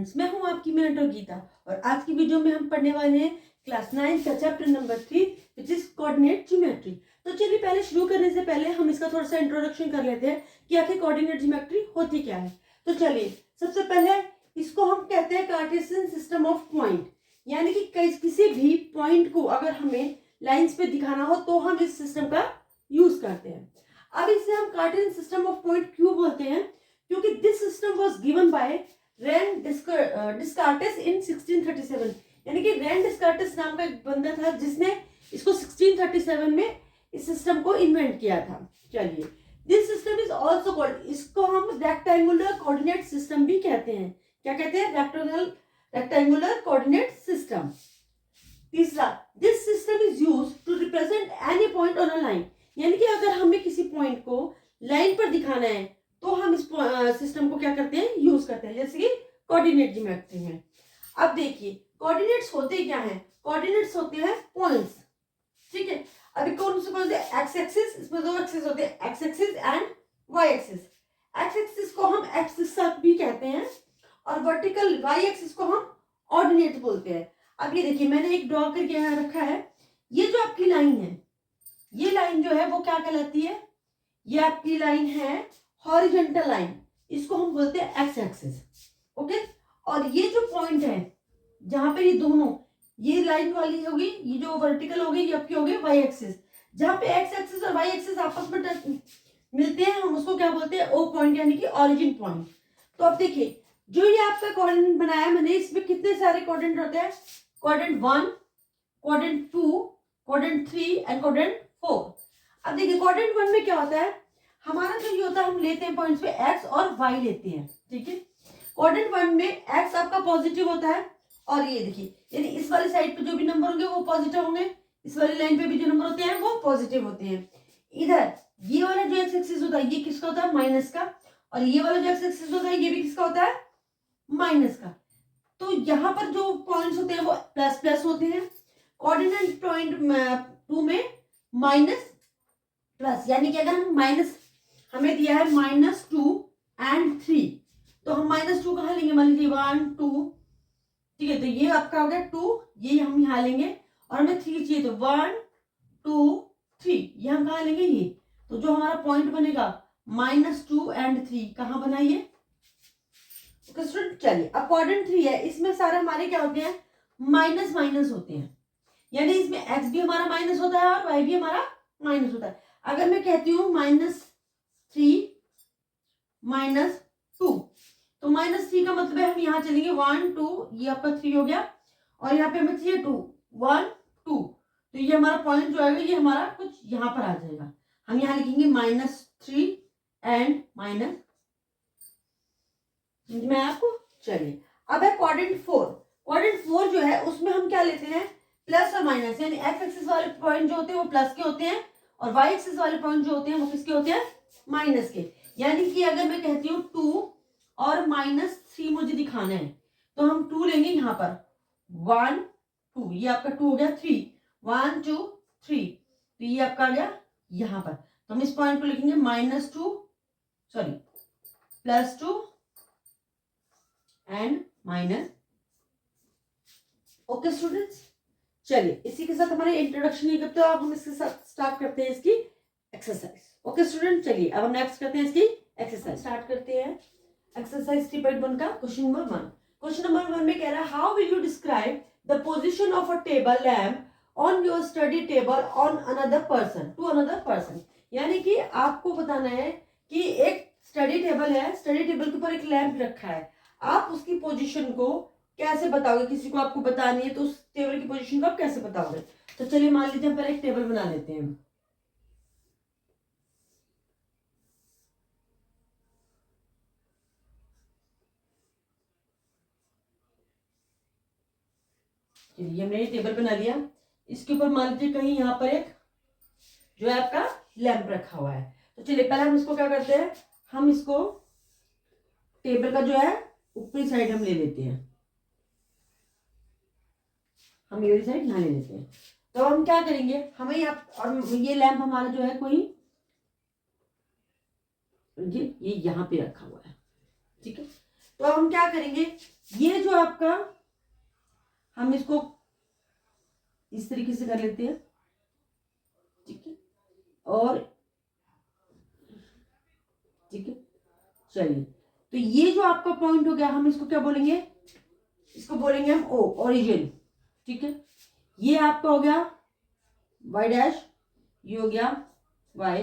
Students, मैं हूं आपकी मेंटर गीता और आज की वीडियो में हम पढ़ने वाले हैं क्लास 9 का chapter number 3 which is coordinate geometry. तो चलिए पहले शुरू करने से पहले हम इसका थोड़ा सा इंट्रोडक्शन कर लेते हैं कि आखिर कोऑर्डिनेट ज्योमेट्री होती क्या है। तो चलिए सबसे पहले इसको हम कहते हैं कार्टेशियन सिस्टम ऑफ पॉइंट, यानी कि किसी भी पॉइंट को अगर हमें लाइंस पे दिखाना हो तो हम इस सिस्टम का यूज करते हैं। अब इसे हम कार्टेशियन सिस्टम ऑफ पॉइंट क्यों बोलते हैं? क्योंकि this system was given by René Descartes in 1637, यानी कि रैन डिस्कार्टेस नाम का एक बंदा था जिसने इसको 1637 में इस सिस्टम को इन्वेंट किया था। चलिए, this system is also called, इसको हम रेक्टेंगुलर कोऑर्डिनेट सिस्टम भी कहते हैं। क्या कहते हैं? Rectangular coordinate system. तीसरा, this system is used to represent any point on a line, यानी कि अगर हमें किसी पॉइंट को लाइन पर दिखाना है तो हम इस सिस्टम को क्या करते हैं? यूज करते हैं, जैसे कि कोऑर्डिनेट ज्योमेट्री में। अब देखिए कोऑर्डिनेट्स होते क्या हैं? कोऑर्डिनेट्स होते हैं पॉइंट्स, ठीक है। अभी कौन से बोलते हैं? एक्स एक्सिस, इसमें दो एक्सिस होते हैं, x axis and y axis. X axis को हम एक्सिस भी कहते हैं और वर्टिकल वाई एक्सिस को हम ऑर्डिनेट बोलते हैं। अब ये देखिए मैंने एक ड्रॉ करके यहाँ रखा है, ये जो आपकी लाइन है, ये लाइन जो है वो क्या कहलाती है? ये आपकी लाइन है हॉरिजॉन्टल लाइन, इसको हम बोलते हैं एक्स एक्सिस, ओके। और ये जो पॉइंट है जहां पे ये दोनों, ये लाइन वाली होगी, ये जो वर्टिकल होगी ये आपकी होगी वाई एक्सिस। जहां पे एक्स एक्सिस और वाई एक्सिस आपस में मिलते हैं हम उसको क्या बोलते हैं? ओ पॉइंट, यानी कि ऑरिजिन पॉइंट। तो अब देखिए जो ये आपका कोऑर्डिनेट बनाया मैंने, इसमें कितने सारे कोऑर्डिनेट होते हैं? Coordinate 1, coordinate 2, coordinate 3 and coordinate 4। अब देखिए कोऑर्डिनेट 1 में क्या होता है? हमारा जो ये होता है, हम लेते हैं पॉइंट्स पे एक्स और वाई लेते हैं, ठीक है। कोऑर्डिनेट 1 में एक्स आपका पॉजिटिव होता है और ये देखिए, यानी इस वाली साइड पे जो भी नंबर होंगे वो पॉजिटिव होंगे, इस वाली लाइन पे भी जो नंबर होते हैं वो पॉजिटिव होते हैं। इधर ये वाला जो एक्स एक्सिस होता है ये किसका होता है? माइनस का। और ये वाला जो एक्स एक्सिस होता है ये भी किसका होता है? माइनस का। तो यहाँ पर जो पॉइंट्स होते हैं वो प्लस प्लस होते हैं। कोऑर्डिनेट पॉइंट 2 में माइनस प्लस, यानी कि अगर हम माइनस, हमें दिया है -2 एंड 3, तो हम -2 कहाँ लेंगे? मान लीजिए 1 2, ठीक है, तो ये आपका हो गया 2, ये हम यहाँ लेंगे और हमें 3 चाहिए, तो 1 2 3, ये हम कहाँ लेंगे? ये। तो जो हमारा पॉइंट बनेगा -2 एंड 3 कहाँ बनाइए? ओके स्टूडेंट, चलिए अब कोऑर्डिनेट 3 है, इसमें सारे हमारे क्या होते हैं? माइनस माइनस होते हैं, यानी इसमें एक्स भी हमारा माइनस होता है और वाई भी हमारा माइनस होता है। अगर मैं कहती हूँ -3 -2, तो -3 का मतलब है हम यहाँ चलेंगे 1 2, ये आपका 3 हो गया और यहाँ पे हमें चाहिए 2 1 2, तो ये हमारा पॉइंट जो आएगा ये हमारा कुछ यहाँ पर आ जाएगा। हम यहाँ लिखेंगे -3 एंड माइनस, मैं आपको, चलिए अब है कोऑर्डिनेट 4। कोऑर्डिनेट 4 जो है उसमें हम क्या लेते हैं? प्लस और माइनस, यानी एक्स एक्सिस वाले पॉइंट जो होते हैं वो प्लस के होते हैं और वाई एक्सिस वाले पॉइंट जो होते हैं वो किसके होते हैं? माइनस के। यानी कि अगर मैं कहती हूँ 2 और -3 मुझे दिखाना है तो हम 2 लेंगे यहाँ पर, 1 2, ये आपका 2 हो गया, 3 1 2 3, तो ये आपका आ गया यहाँ पर। तो हम इस पॉइंट को लिखेंगे +2 एंड माइनस। ओके स्टूडेंट्स, चलिए इसी के साथ हमारे इंट्रोडक्शन नहीं करते, अब हम इसके साथ स्टार्ट करते हैं इसकी एक्सरसाइज। ओके स्टूडेंट, चलिए अब हम नेक्स्ट करते हैं इसकी एक्सरसाइज। स्टार्ट करते हैं एक्सरसाइज 3.1 का क्वेश्चन नंबर 1। क्वेश्चन नंबर 1 में कह रहा है how will you describe the position of a table lamp on your study table on another person to another person, यानी कि आपको बताना है कि एक स्टडी टेबल है, स्टडी टेबल के ऊपर एक लैंप रखा है, आप उसकी पोजीशन को कैसे बताओगे? किसी को आपको बतानी है तो उस टेबल की पोजीशन को आप कैसे बताओगे? तो चलिए मान लीजिए हम पहले एक टेबल बना लेते हैं। चलिए हमने ये टेबल बना लिया, इसके ऊपर मान लीजिए कहीं यहाँ पर एक जो है आपका लैंप रखा हुआ है। तो चलिए पहले हम इसको क्या करते हैं, हम इसको टेबल का जो है ऊपरी साइड हम ले लेते हैं, हम ये साइड यहाँ ले लेते हैं। तो हम क्या करेंगे, हमें यहाँ, और ये लैंप हमारा जो है कोई ये यहाँ पे रखा हुआ है, ठीक है। तो अब हम क्या करेंगे, ये जो आपका, हम इसको इस तरीके से कर लेते हैं, ठीक है, और ठीक है, चलिए। तो ये जो आपका पॉइंट हो गया, हम इसको क्या बोलेंगे, इसको बोलेंगे हम ओ, ओरिजिन, ठीक है। ये आपका हो गया y डैश, ये हो गया y,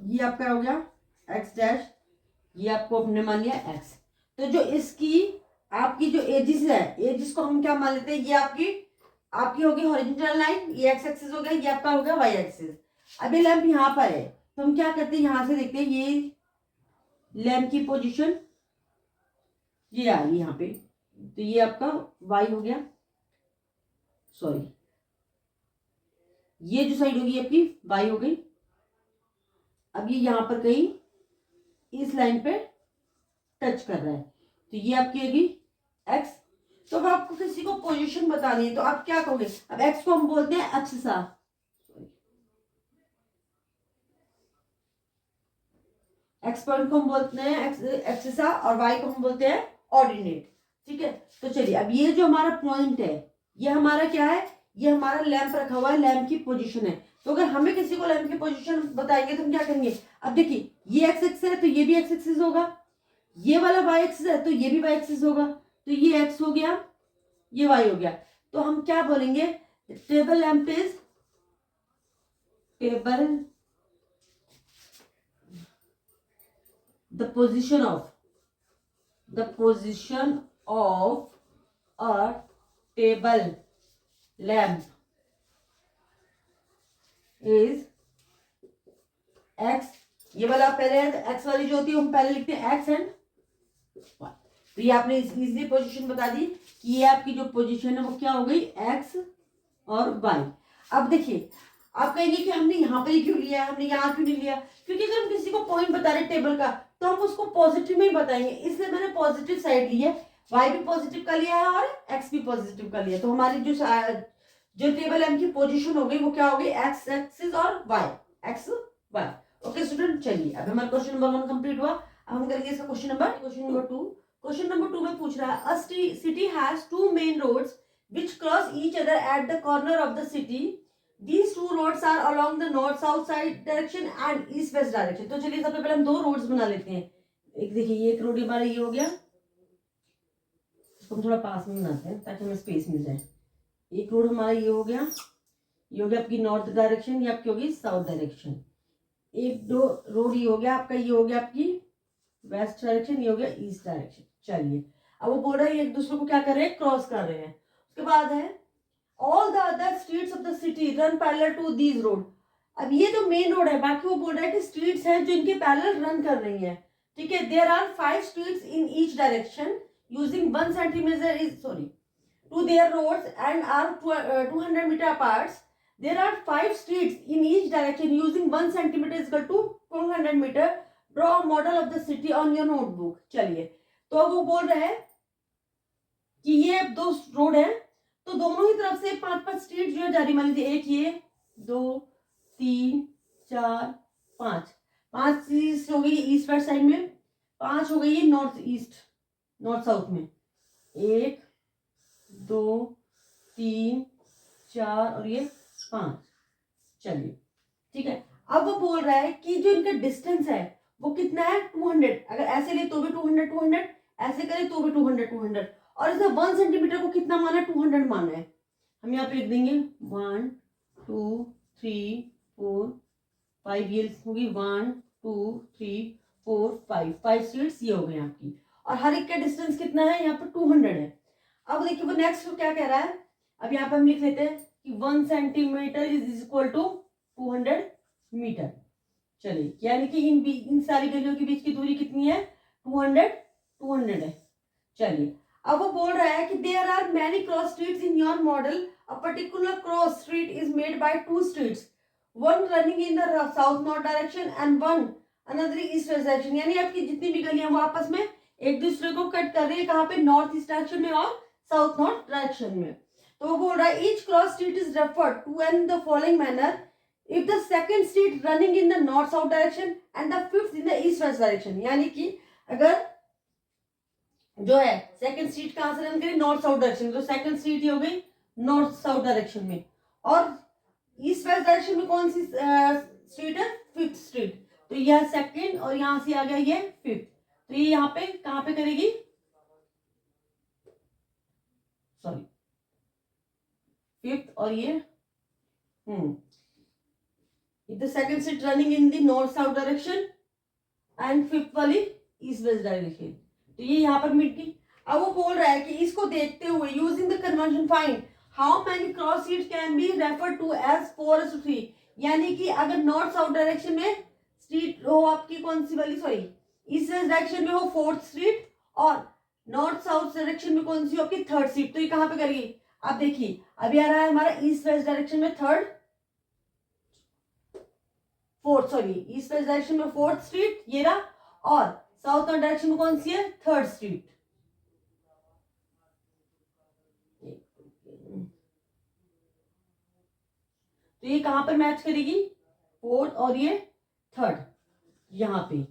ये आपका हो गया x डैश, ये आपको अपने मान लिया x। तो जो इसकी आपकी जो एजिस है, एजिस को हम क्या मान लेते हैं, ये आपकी आपकी होगी हॉरिजॉन्टल लाइन, ये x एक्सिस हो गया, ये आपका हो गया y एक्सिस। अब ये लैंप यहाँ पर है, तो हम क्या करते हैं, यहां से देखते हैं ये लैंप की पोजीशन ये आ रही है यहाँ पे, तो ये आपका y हो गया, सॉरी ये जो साइड होगी आपकी y हो गई। अब ये यहां पर कहीं इस लाइन पे टच कर रहा है, तो ये आपकी होगी x। तो अब आपको किसी को पोजीशन बतानी है, तो आप क्या कहोगे, अब x को हम बोलते हैं एक्सिसा, x पॉइंट को हम बोलते हैं एक्सिसा, और y को हम बोलते हैं ऑर्डिनेट, ठीक है। तो चलिए, अब ये जो हमारा पॉइंट है, ये हमारा क्या है, ये हमारा लैंप रखा हुआ है, लैंप की पोजीशन है। तो अगर हमें किसी को लैंप की पोजीशन बताएंगे तो हम क्या करेंगे, अब देखिए ये एक्स एक्सिस है तो ये भी एक्स एक्सिस होगा, ये वाला वाई एक्सिस है तो ये भी वाई एक्सिस होगा, तो ये एक्स हो गया, ये वाई हो गया। तो हम क्या बोलेंगे, table lamp is table the position of a table lamp is x। ये वाला पहले x वाली जो होती है हम पहले लिखते हैं x एंड y। तो ये आपने इजीली पोजीशन बता दी कि ये आपकी जो पोजीशन है वो क्या हो गई, x और y। अब देखिए, आप कहेंगे कि हमने यहाँ पे क्यों लिया, हमने यहाँ क्यों नहीं लिया, क्योंकि अगर हम किसी को पॉइंट बता रहे टेबल का तो हम उसको पॉजिटिव में ही बताएंगे, इसलिए मैंने पॉजिटिव साइड ली है, y भी पॉजिटिव का लिया है और x भी पॉजिटिव का लिया। तो हमारी जो टेबल m की पोजीशन हो गई वो क्या हो गई, x एक्सिस और y, x y। Okay student, चलिए अब हमारा क्वेश्चन नंबर 1 कंप्लीट हुआ। अब हम करेंगे इसका क्वेश्चन नंबर 2। क्वेश्चन नंबर 2 में पूछ रहा है, a city has two main roads which cross each other at the corner of the city. These two roads are along the north south side direction and east west direction। तो चलिए सबसे पहले हम दो रोड्स बना लेते हैं। एक देखिए, ये एक रोड हमारा ये हो गया, इसको हम थोड़ा पास में बनाते हैं ताकि हमें स्पेस मिल जाए। एक रोड हमारा ये हो गया, ये हो गया आपकी नॉर्थ डायरेक्शन, ये आपकी होगी साउथ डायरेक्शन। एक दो रोड ये हो गया आपका, ये हो गया आपकी वेस्ट डायरेक्शन, ये हो गया ईस्ट डायरेक्शन। चलिए, अब वो बोल रहा है एक दूसरे को क्या कर रहे हैं, क्रॉस कर रहे हैं। उसके बाद है all the other streets of the city run parallel to these road। अब ये जो मेन रोड है, बाकी वो बोल रहा है कि स्ट्रीट्स हैं जो इनके पैरेलल रन कर रही हैं, ठीक है। There are 5 streets in each direction using 1 centimeter is sorry to their roads and are 200 meter apart। There are 5 streets in each direction using 1 centimeter is equal to 200 meter। Draw a model of the city on your notebook। चलिए, तो वो बोल रहा है कि ये दो road है, तो दोनों ही तरफ से 5-5 स्ट्रीट जो है जा रही, मान लीजिए एक ये 2 3 4 5 स्ट्रीट हो गई ईस्ट वेस्ट साइड में, 5 हो गई नॉर्थ ईस्ट नॉर्थ साउथ में, 1 2 3 4 और ये 5। चलिए ठीक है, अब वो बोल रहा है कि जो इनका डिस्टेंस है वो कितना है, 200। अगर ऐसे ले तो भी 200, ऐसे करें तो भी 200, और इसे 1 सेंटीमीटर को कितना माना है, 200 माना है। हम यहाँ पे लिख देंगे 1 2 3 4 5, ये होगी 1 2 3 4 5 स्ट्रीट्स ये हो गई आपकी, और हर एक का डिस्टेंस कितना है, यहाँ पर 200 है। अब देखिए वो नेक्स्ट क्या कह रहा है, अब यहाँ पे हम लिख लेते हैं कि 1 centimetre is equal to 200 metre. चलिए, यानी कि इन सारी गलियों के बीच की दूरी कितनी है, 200 है। चलिए, अब वो बोल रहा है कि there are many cross streets in your model. A particular cross street is made by 2 streets, one running in the south north direction and one another east west direction. यानी आपकी जितनी भी गलियां वो आपस में एक दूसरे को कट कर रही है, कहाँ पे, नॉर्थ ईस्ट डायरेक्शन में और साउथ नॉर्थ डायरेक्शन में। तो वो बोल रहा है each cross street is referred to in the following manner, if the second street running in the north south direction and the fifth in the east west direction. यानी कि अगर जो है सेकंड स्ट्रीट कहां से रन करें, north south direction में, तो सेकंड स्ट्रीट ही हो गई नॉर्थ साउथ डायरेक्शन में। और ईस्ट वेस्ट डायरेक्शन में कौन सी स्ट्रीट है, फिफ्थ स्ट्रीट, तो यह सेकंड और यहां से आ गया ये फिफ्थ, तो ये यहाँ पे कहां पे करेगी, सॉरी फिफ्थ और ये the second street running in the north south direction and fifth वाली ईस्ट वेस्ट डायरेक्शन, तो ये यहाँ पर मिट गई। अब वो बोल रहा है कि इसको देखते हुए using the conversion find how many cross street can be refer to as 4:3, यानी कि अगर नॉर्थ साउथ डायरेक्शन में स्ट्रीट हो आपकी कौन सी वाली, सॉरी ईस्ट वेस्ट डायरेक्शन में हो फोर्थ स्ट्रीट और नॉर्थ साउथ डायरेक्शन में कौन सी हो आपकी थर्ड स्ट्रीट, तो ये कहां पे करेगी। अब देखिए अभी आ रहा है हमारा ईस्ट वेस्ट डायरेक्शन में third fourth, sorry east west direction में फोर्थ स्ट्रीट ये रहा, और साउथ नॉर्थ डायरेक्शन में कौन सी है, थर्ड स्ट्रीट। तो ये कहां पर मैच करेगी, फोर्थ और ये थर्ड यहां पे।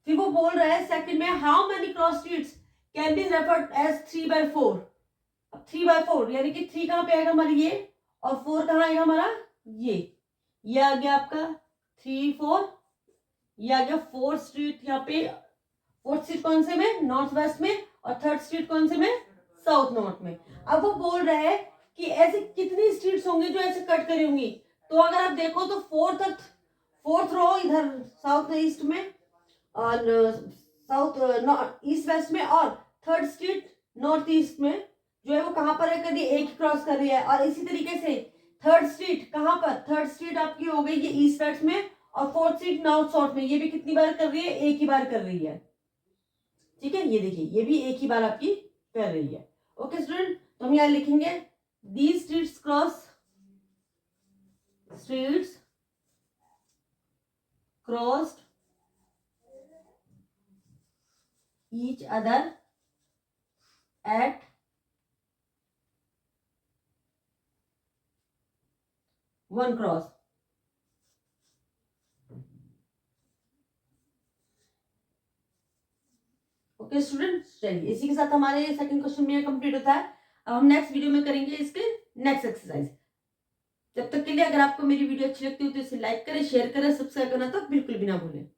फिर वो बोल रहा है सेकंड में how many cross streets can be referred as 3/4। अब 3/4 यानी कि 3 कहां पे आएगा हमारा ये, और 4 कहां आएगा हमारा ये आ गया आपका 3 4, ये आ गया फोर्थ स्ट्रीट, यहाँ पे फोर्थ स्ट्रीट कौन से में, नॉर्थ वेस्ट में, और थर्ड स्ट्रीट कौन से में, साउथ नॉर्थ में। अब वो बोल रहा है कि ऐसे कितनी स्ट्रीट्स होंगी जो ऐसे कट करी होंगी, तो अगर आप देखो तो फोर्थ रो इधर साउथ ईस्ट में और साउथ ईस्ट वेस्ट में, और थर्ड स्ट्रीट नॉर्थ ईस्ट में जो है वो कहां पर है, कभी एक क्रॉस कर रही है। और इसी तरीके से थर्ड स्ट्रीट कहां पर, थर्ड स्ट्रीट आपकी हो गई ये ईस्ट वेस्ट में, और फोर्थ स्ट्रीट नॉर्थ साउथ में, ये भी कितनी बार कर रही है, एक ही बार कर रही है, ठीक है। ये देखिए ये भी एक ही बार आपकी कर रही है। ओके स्टूडेंट, तो हम यहाँ लिखेंगे these streets crossed each other at one cross। Okay student, चलिए इसी के साथ हमारे सेकंड क्वेश्चन में कंप्लीट होता है। अब हम नेक्स्ट वीडियो में करेंगे इसके नेक्स्ट एक्सरसाइज। जब तक के लिए अगर आपको मेरी वीडियो अच्छी लगती हो तो इसे लाइक करें, शेयर करें, सब्सक्राइब करना तो बिल्कुल भी ना भूलें।